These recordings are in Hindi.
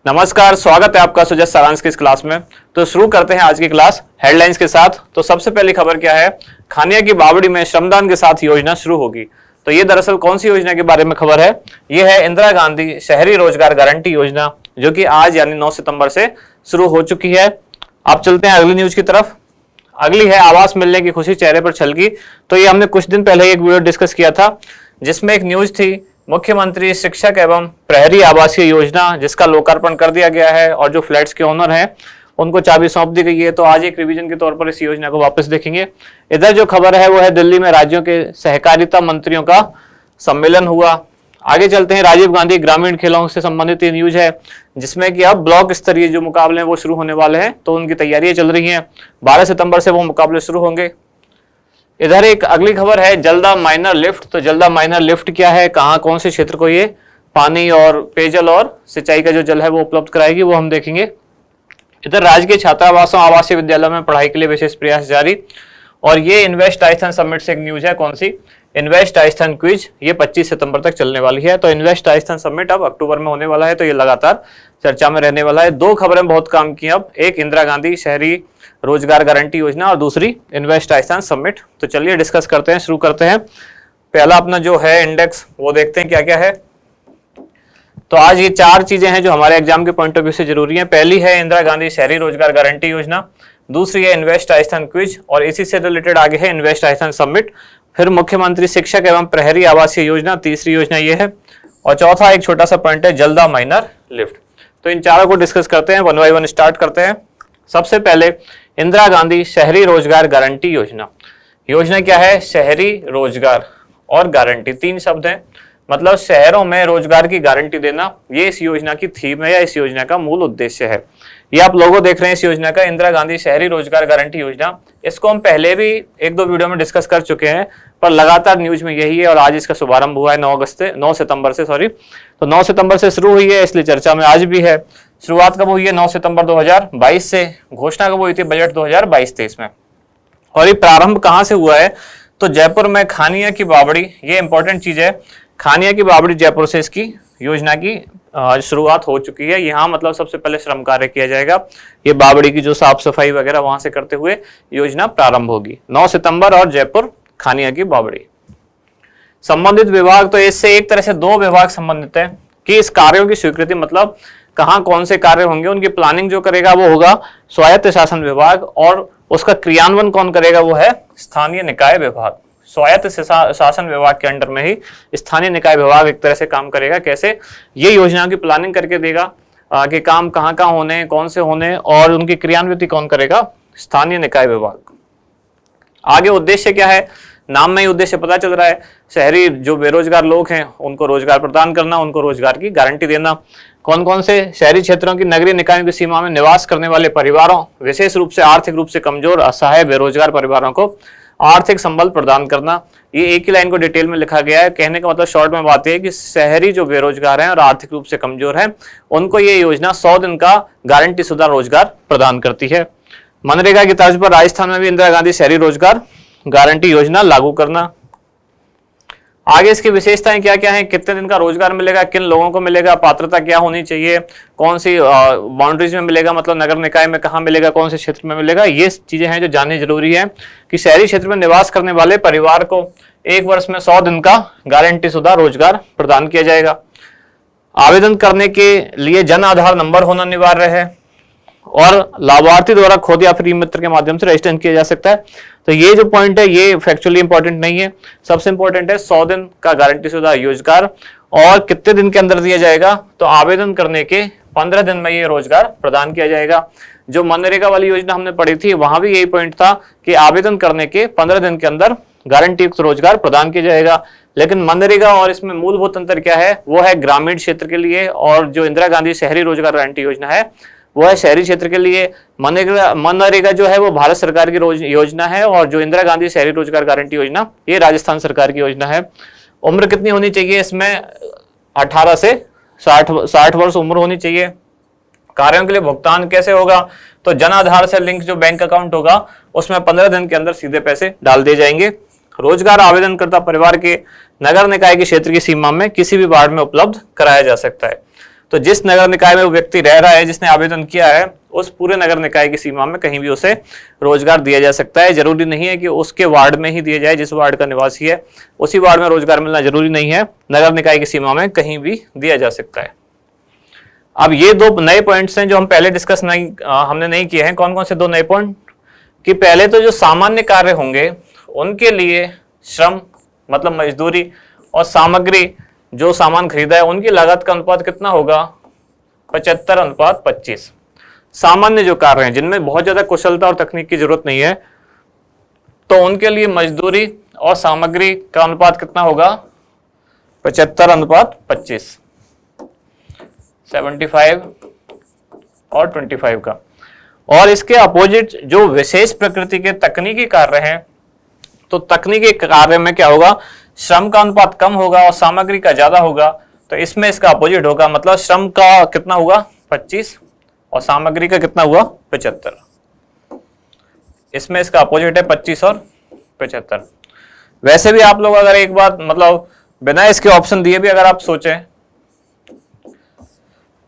नमस्कार, स्वागत है आपका सुजय सारांश की इस क्लास में। तो शुरू करते हैं आज की क्लास हेडलाइंस के साथ। तो सबसे पहली खबर क्या है, खानिया की बावड़ी में श्रमदान के साथ योजना शुरू होगी। तो ये दरअसल कौन सी योजना के बारे में खबर है, ये है इंदिरा गांधी शहरी रोजगार गारंटी योजना, जो कि आज यानी 9 सितंबर से शुरू हो चुकी है। आप चलते हैं अगली न्यूज की तरफ। अगली है आवास मिलने की खुशी चेहरे पर छलकी। तो ये हमने कुछ दिन पहले एक वीडियो डिस्कस किया था, जिसमें एक न्यूज थी मुख्यमंत्री शिक्षक एवं प्रहरी आवासीय योजना, जिसका लोकार्पण कर दिया गया है और जो फ्लैट्स के ओनर हैं उनको चाबी सौंप दी गई है। तो आज एक रिवीजन के तौर पर इस योजना को वापस देखेंगे। इधर जो खबर है वो है दिल्ली में राज्यों के सहकारिता मंत्रियों का सम्मेलन हुआ। आगे चलते हैं, राजीव गांधी ग्रामीण खेलों से संबंधित ये न्यूज है, जिसमें कि अब ब्लॉक स्तरीय जो मुकाबले हैं वो शुरू होने वाले हैं। तो उनकी तैयारियां चल रही हैं, 12 सितंबर से वो मुकाबले शुरू होंगे। इधर एक अगली खबर है जल्दा माइनर लिफ्ट। तो जल्दा माइनर लिफ्ट क्या है, कहाँ कौन से क्षेत्र को ये पानी और पेयजल और सिंचाई का जो जल है वो उपलब्ध कराएगी, वो हम देखेंगे। इधर राजकीय छात्रावासों आवासीय विद्यालयों में पढ़ाई के लिए विशेष प्रयास जारी। और ये इन्वेस्ट राजस्थान समिट से एक न्यूज है, कौन सी, इन्वेस्ट राजस्थान क्विज, ये 25 सितंबर तक चलने वाली है। तो इन्वेस्ट राजस्थान समिट अब अक्टूबर में होने वाला है, तो ये लगातार चर्चा में रहने वाला है। दो खबरें बहुत काम की अब, एक इंदिरा गांधी शहरी रोजगार गारंटी योजना और दूसरी इन्वेस्ट राजस्थान समिट। तो चलिए डिस्कस करते हैं, शुरू करते हैं। पहला अपना जो है इंडेक्स, वो देखते हैं क्या क्या है। तो आज ये 4 चीजें हैं जो हमारे एग्जाम के पॉइंट ऑफ व्यू से जरूरी है। पहली है इंदिरा गांधी शहरी रोजगार गारंटी योजना, दूसरी है इन्वेस्ट राजस्थान क्विज, और इसी से रिलेटेड आगे है इन्वेस्ट राजस्थान समिट। फिर मुख्यमंत्री शिक्षक एवं प्रहरी आवासीय योजना, तीसरी योजना ये है, और चौथा एक छोटा सा पॉइंट है जल्दा माइनर लिफ्ट। तो इन चारों को डिस्कस करते हैं, 1 बाय 1 स्टार्ट करते हैं। सबसे पहले इंदिरा गांधी शहरी रोजगार गारंटी योजना। योजना क्या है, शहरी रोजगार और गारंटी, 3 शब्द हैं, मतलब शहरों में रोजगार की गारंटी देना, ये इस योजना की थीम है या इस योजना का मूल उद्देश्य है। ये आप लोगो देख रहे हैं इस योजना का, इंदिरा गांधी शहरी रोजगार गारंटी योजना। इसको हम पहले भी 1-2 वीडियो में डिस्कस कर चुके हैं, पर लगातार न्यूज में यही है। और आज इसका शुभारंभ हुआ है 9 सितंबर से, तो 9 सितंबर से शुरू हुई है, इसलिए चर्चा में आज भी है। शुरुआत कब हुई है, 9 सितंबर 2022 से। घोषणा कब हुई थी, बजट 2022-23 में। और ये प्रारंभ कहाँ से हुआ है, तो जयपुर में खानिया की बावड़ी, ये इंपॉर्टेंट चीज है, खानिया की बावड़ी जयपुर से इसकी योजना की शुरुआत हो चुकी है। यहाँ मतलब सबसे पहले श्रम कार्य किया जाएगा, ये बावड़ी की जो साफ सफाई वगैरह वहां से करते हुए योजना प्रारंभ होगी। 9 सितंबर और जयपुर खानिया की बावड़ी। संबंधित विभाग, तो इससे एक तरह से 2 विभाग संबंधित है कि इस कार्यों की स्वीकृति, मतलब कहाँ कौन से कार्य होंगे, उनकी प्लानिंग जो करेगा वो होगा स्वायत्त शासन विभाग, और उसका क्रियान्वयन कौन करेगा वो है स्थानीय निकाय विभाग। स्वायत्त शासन विभाग के अंडर में ही स्थानीय निकाय विभाग एक तरह से काम करेगा। कैसे, ये योजना की प्लानिंग करके देगा कि काम कहाँ कहाँ होने, कौन से होने, और उनकी क्रियान्विति कौन करेगा, स्थानीय निकाय विभाग। आगे उद्देश्य क्या है, नाम में ही उद्देश्य पता चल रहा है, शहरी जो बेरोजगार लोग हैं उनको रोजगार प्रदान करना, उनको रोजगार की गारंटी देना। कौन कौन से शहरी क्षेत्रों की नगरीय निकायों की सीमा में निवास करने वाले परिवारों, विशेष रूप से आर्थिक रूप से कमजोर असहाय बेरोजगार परिवारों को आर्थिक संबल प्रदान करना। ये एक ही लाइन को डिटेल में लिखा गया है। कहने का मतलब शॉर्ट में बात है कि शहरी जो बेरोजगार हैं और आर्थिक रूप से कमजोर हैं, उनको ये योजना 100 दिन का गारंटी शुदा रोजगार प्रदान करती है। मनरेगा की तर्ज पर राजस्थान में भी इंदिरा गांधी शहरी रोजगार गारंटी योजना लागू करना। आगे इसकी विशेषताएं क्या क्या हैं, कितने दिन का रोजगार मिलेगा, किन लोगों को मिलेगा, पात्रता क्या होनी चाहिए, कौन सी बाउंड्रीज में मिलेगा, मतलब नगर निकाय में कहाँ मिलेगा, कौन से क्षेत्र में मिलेगा, ये चीजें हैं जो जाननी जरूरी है। कि शहरी क्षेत्र में निवास करने वाले परिवार को 1 वर्ष में 100 दिन का गारंटी शुदा रोजगार प्रदान किया जाएगा। आवेदन करने के लिए जन आधार नंबर होना अनिवार्य है, और लाभार्थी द्वारा खुद या फ्री मित्र के माध्यम से रजिस्ट्रेशन किया जा सकता है। तो ये जो पॉइंट है ये फैक्चुअली इंपॉर्टेंट नहीं है, सबसे इंपॉर्टेंट है 100 दिन का गारंटी शुदा रोजगार, और कितने दिन के अंदर दिया जाएगा, तो आवेदन करने के 15 दिन में ये रोजगार प्रदान किया जाएगा। जो मनरेगा वाली योजना हमने पढ़ी थी वहां भी यही पॉइंट था कि आवेदन करने के 15 दिन के अंदर गारंटी युक्त रोजगार प्रदान किया जाएगा। लेकिन मनरेगा और इसमें मूलभूत अंतर क्या है, वो है ग्रामीण क्षेत्र के लिए, और जो इंदिरा गांधी शहरी रोजगार गारंटी योजना है वो है शहरी क्षेत्र के लिए। मनरेगा जो है वो भारत सरकार की योजना है, और जो इंदिरा गांधी शहरी रोजगार गारंटी योजना ये राजस्थान सरकार की योजना है। उम्र कितनी होनी चाहिए इसमें, 18 से 60 वर्ष उम्र होनी चाहिए। कार्यों के लिए भुगतान कैसे होगा, तो जन आधार से लिंक जो बैंक अकाउंट होगा उसमें 15 दिन के अंदर सीधे पैसे डाल दिए जाएंगे। रोजगार आवेदनकर्ता परिवार के नगर निकाय के क्षेत्र की सीमा में किसी भी वार्ड में उपलब्ध कराया जा सकता है। तो जिस नगर निकाय में वो व्यक्ति रह रहा है, जिसने आवेदन किया है, उस पूरे नगर निकाय की सीमा में कहीं भी उसे रोजगार दिया जा सकता है। जरूरी नहीं है कि उसके वार्ड में ही दिया जाए, जिस वार्ड का निवासी है उसी वार्ड में रोजगार मिलना जरूरी नहीं है, नगर निकाय की सीमा में कहीं भी दिया जा सकता है। अब ये दो नए पॉइंट्स हैं जो हम पहले डिस्कस हमने नहीं किए हैं। कौन कौन से दो नए पॉइंट? कि पहले तो जो सामान्य कार्य होंगे उनके लिए श्रम मतलब मजदूरी और सामग्री जो सामान खरीदा है उनकी लागत का अनुपात कितना होगा? 75:25। सामान्य जो कार्य हैं जिनमें बहुत ज्यादा कुशलता और तकनीक की जरूरत नहीं है, तो उनके लिए मजदूरी और सामग्री का अनुपात कितना होगा? 75:25, 75 और 25 का। और इसके अपोजिट जो विशेष प्रकृति के तकनीकी कार्य हैं, तो तकनीकी कार्य में क्या होगा? श्रम का अनुपात कम होगा और सामग्री का ज्यादा होगा। तो इसमें इसका अपोजिट होगा, मतलब श्रम का कितना हुआ? 25 और सामग्री का कितना हुआ? 75। इसमें इसका अपोजिट है 25 और 75। वैसे भी आप लोग अगर एक बार मतलब बिना इसके ऑप्शन दिए भी अगर आप सोचें,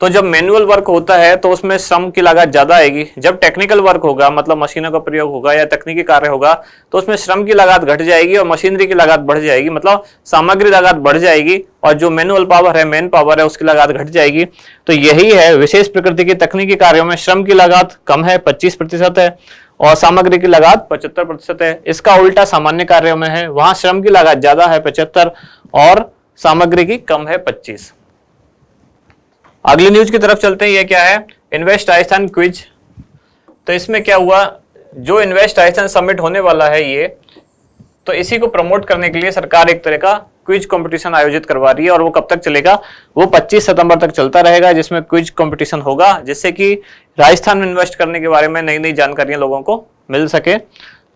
तो जब मैनुअल वर्क होता है तो उसमें श्रम की लागत ज्यादा आएगी। जब टेक्निकल वर्क होगा मतलब मशीनों का प्रयोग होगा या तकनीकी कार्य होगा, तो उसमें श्रम की लागत घट जाएगी और मशीनरी की लागत बढ़ जाएगी, मतलब सामग्री लागत बढ़ जाएगी और जो मैनुअल पावर है, मैन पावर है, उसकी लागत घट जाएगी। तो यही है, विशेष प्रकृति के तकनीकी कार्यों में श्रम की लागत कम है, 25% है, और सामग्री की लागत 75% है। इसका उल्टा सामान्य कार्यों में है, वहां श्रम की लागत ज्यादा है 75 और सामग्री की कम है 25। अगली न्यूज की तरफ चलते हैं। ये क्या है? Invest Rajasthan quiz. तो इसमें क्या हुआ, जो इन्वेस्ट राजस्थान समिट होने वाला है ये, तो इसी को प्रमोट करने के लिए सरकार एक तरह का क्विज कंपटीशन आयोजित करवा रही है। और वो कब तक चलेगा? वो 25 सितंबर तक चलता रहेगा, जिसमें क्विज कंपटीशन होगा, जिससे कि राजस्थान में इन्वेस्ट करने के बारे में नई नई जानकारियां लोगों को मिल सके।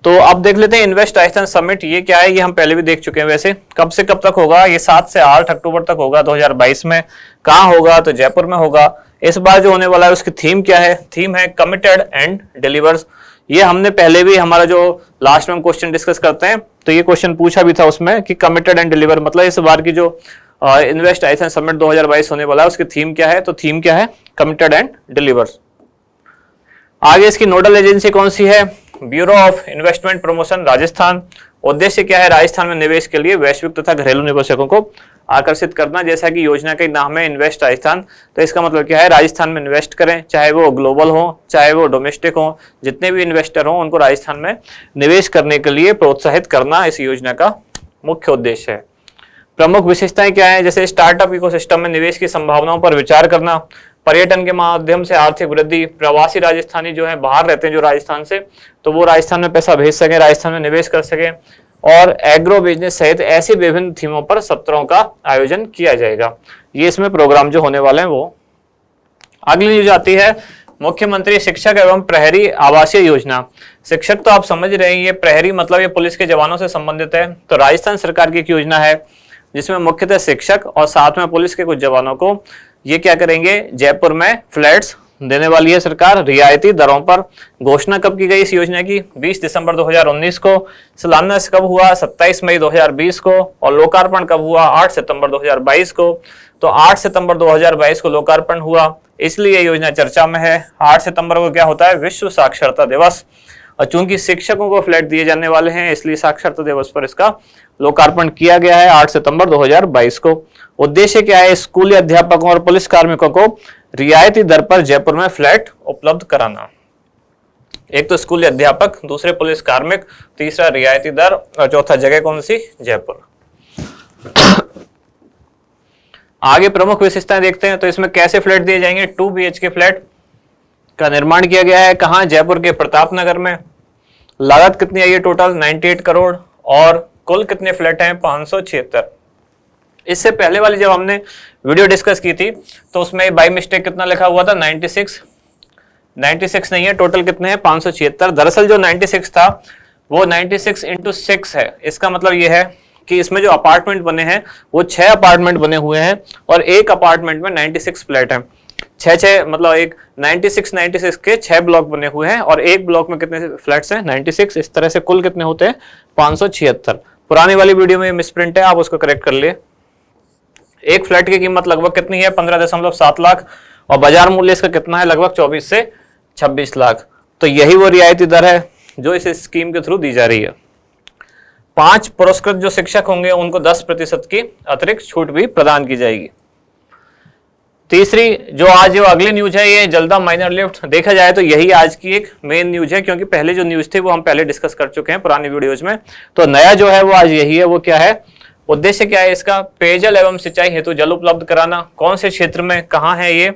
तो अब देख लेते हैं इन्वेस्ट राजस्थान समिट ये क्या है। ये हम पहले भी देख चुके हैं। वैसे कब से कब तक होगा? ये 7 से 8 अक्टूबर तक होगा 2022 में। कहाँ होगा? तो जयपुर में होगा। इस बार जो होने वाला है उसकी थीम क्या है? थीम है कमिटेड एंड डिलीवर्स। ये हमने पहले भी हमारा जो लास्ट में हम क्वेश्चन डिस्कस करते हैं तो ये क्वेश्चन पूछा भी था उसमें कि कमिटेड एंड डिलीवर मतलब इस बार की जो इन्वेस्ट राजस्थान समिट 2022 होने वाला है उसकी थीम क्या है? तो थीम क्या है? Committed and delivers. आगे इसकी नोडल एजेंसी कौन सी है? Bureau of investment promotion Rajasthan. उद्देश्य क्या है? राजस्थान में निवेश के लिए वैश्विक तथा घरेलू निवेशकों को आकर्षित करना। जैसा कि योजना का नाम है इन्वेस्ट राजस्थान, तो इसका मतलब क्या है? राजस्थान में इन्वेस्ट करें, चाहे वो ग्लोबल हो चाहे वो डोमेस्टिक हो, जितने भी इन्वेस्टर हो उनको राजस्थान में निवेश करने के लिए प्रोत्साहित करना इस योजना का मुख्य उद्देश्य है। प्रमुख विशेषताएं क्या है? जैसे स्टार्टअप इकोसिस्टम में निवेश की संभावनाओं पर विचार करना, पर्यटन के माध्यम से आर्थिक वृद्धि, प्रवासी राजस्थानी जो है बाहर रहते हैं जो राजस्थान से, तो वो राजस्थान में पैसा भेज सके, राजस्थान में निवेश कर सके, और एग्रो बिजनेस सहित ऐसी विभिन्न थीमों पर सत्रों का आयोजन किया जाएगा। ये इसमें प्रोग्राम जो होने वाले हैं वो। अगली न्यूज आती है मुख्यमंत्री शिक्षक एवं प्रहरी आवासीय योजना। शिक्षक तो आप समझ रहे हैं, ये प्रहरी मतलब ये पुलिस के जवानों से संबंधित है। तो राजस्थान सरकार की एक योजना है जिसमें मुख्यतः शिक्षक और साथ में पुलिस के कुछ जवानों को ये क्या करेंगे? जयपुर में फ्लैट्स देने वाली है सरकार रियायती दरों पर। घोषणा कब की गई इस योजना की? 20 दिसंबर 2019 को। शिलान्यास कब हुआ? 27 मई 2020 को। और लोकार्पण कब हुआ? 8 सितंबर 2022 को। तो 8 सितंबर 2022 को लोकार्पण हुआ, इसलिए योजना चर्चा में है। 8 सितंबर को क्या होता है? विश्व साक्षरता दिवस। और चूंकि शिक्षकों को फ्लैट दिए जाने वाले हैं इसलिए साक्षरता दिवस पर इसका लोकार्पण किया गया है 8 सितंबर 2022 को। उद्देश्य क्या है? स्कूली अध्यापकों और पुलिस कार्मिकों को रियायती दर पर जयपुर में फ्लैट उपलब्ध कराना। एक तो स्कूली अध्यापक, दूसरे पुलिस कार्मिक, तीसरा रियायती दर, और चौथा जगह कौन सी? जयपुर। आगे प्रमुख विशेषताएं देखते हैं। तो इसमें कैसे फ्लैट दिए जाएंगे? 2 BHK फ्लैट का निर्माण किया गया है। कहां? जयपुर के प्रताप नगर में। लागत कितनी आई है? टोटल 98 करोड़। और कुल कितने फ्लैट हैं? 576। इससे पहले वाली जब हमने वीडियो डिस्कस की थी तो उसमें बाय मिस्टेक कितना लिखा हुआ था? 96 नहीं है, टोटल कितने हैं? 576। दरअसल जो 96 था वो 96 × 6 है। इसका मतलब ये है कि इसमें जो अपार्टमेंट बने हैं वो 6 अपार्टमेंट बने हुए हैं और एक अपार्टमेंट में 96 फ्लैट हैं। 6 मतलब एक 96 के 6 ब्लॉक बने हुए हैं और एक ब्लॉक में कितने फ्लैट्स हैं? 96। इस तरह से कुल कितने होते हैं? 576। पुरानी वाली वीडियो में मिसप्रिंट है, आप उसको करेक्ट कर लिए। एक फ्लैट की कीमत लगभग कितनी है? 15.7 लाख, और बाजार मूल्य इसका कितना है? लगभग 24 से 26 लाख। तो यही वो रियायती दर है जो इस स्कीम के थ्रू दी जा रही है। 5 पुरस्कृत जो शिक्षक होंगे उनको 10% की अतिरिक्त छूट भी प्रदान की जाएगी। तीसरी जो आज जो अगली न्यूज है, ये जल्दा माइनर लिफ्ट। देखा जाए तो यही आज की एक मेन न्यूज है, क्योंकि पहले जो न्यूज थी वो हम पहले डिस्कस कर चुके हैं पुरानी वीडियोज में। तो नया जो है वो आज यही है। वो क्या है? उद्देश्य क्या है इसका? पेयजल एवं सिंचाई हेतु जल उपलब्ध कराना। कौन से क्षेत्र में, कहाँ है ये?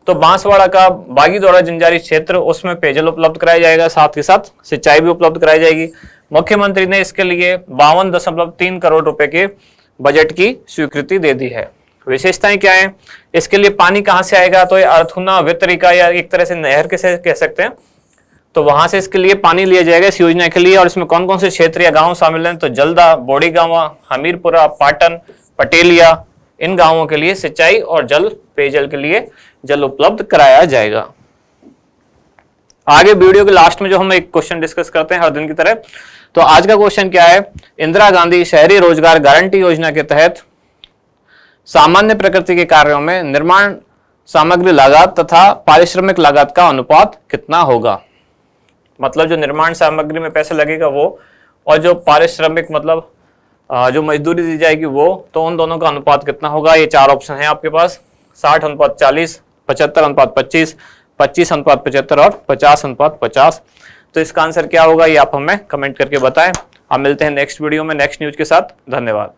तो बांसवाड़ा का बागीदौड़ा जंजारी क्षेत्र, उसमें पेयजल उपलब्ध कराया जाएगा, साथ ही साथ सिंचाई भी उपलब्ध कराई जाएगी। मुख्यमंत्री ने इसके लिए 52.3 करोड़ रुपए के बजट की स्वीकृति दे दी है। विशेषताएं क्या है? इसके लिए पानी कहां से आएगा? तो ये अर्थुना वितरिका या एक तरह से नहर के कह सकते हैं, तो वहां से इसके लिए पानी लिया जाएगा इस योजना के लिए। और इसमें कौन कौन से क्षेत्र या गांव शामिल हैं? तो जल्दा, बोड़ीगांवा, हमीरपुरा, पाटन, पटेलिया, इन गांवों के लिए सिंचाई और पेयजल के लिए जल उपलब्ध कराया जाएगा। आगे वीडियो के लास्ट में जो हम एक क्वेश्चन डिस्कस करते हैं हर दिन की तरह, तो आज का क्वेश्चन क्या है? इंदिरा गांधी शहरी रोजगार गारंटी योजना के तहत सामान्य प्रकृति के कार्यों में निर्माण सामग्री लागत तथा पारिश्रमिक लागत का अनुपात कितना होगा? मतलब जो निर्माण सामग्री में पैसा लगेगा वो, और जो पारिश्रमिक मतलब जो मजदूरी दी जाएगी वो, तो उन दोनों का अनुपात कितना होगा? ये 4 ऑप्शन है आपके पास, 60:40, 75:25, 25:75 और 50:50। तो इसका आंसर क्या होगा ये आप हमें कमेंट करके बताएं। हम मिलते हैं नेक्स्ट वीडियो में नेक्स्ट न्यूज के साथ। धन्यवाद।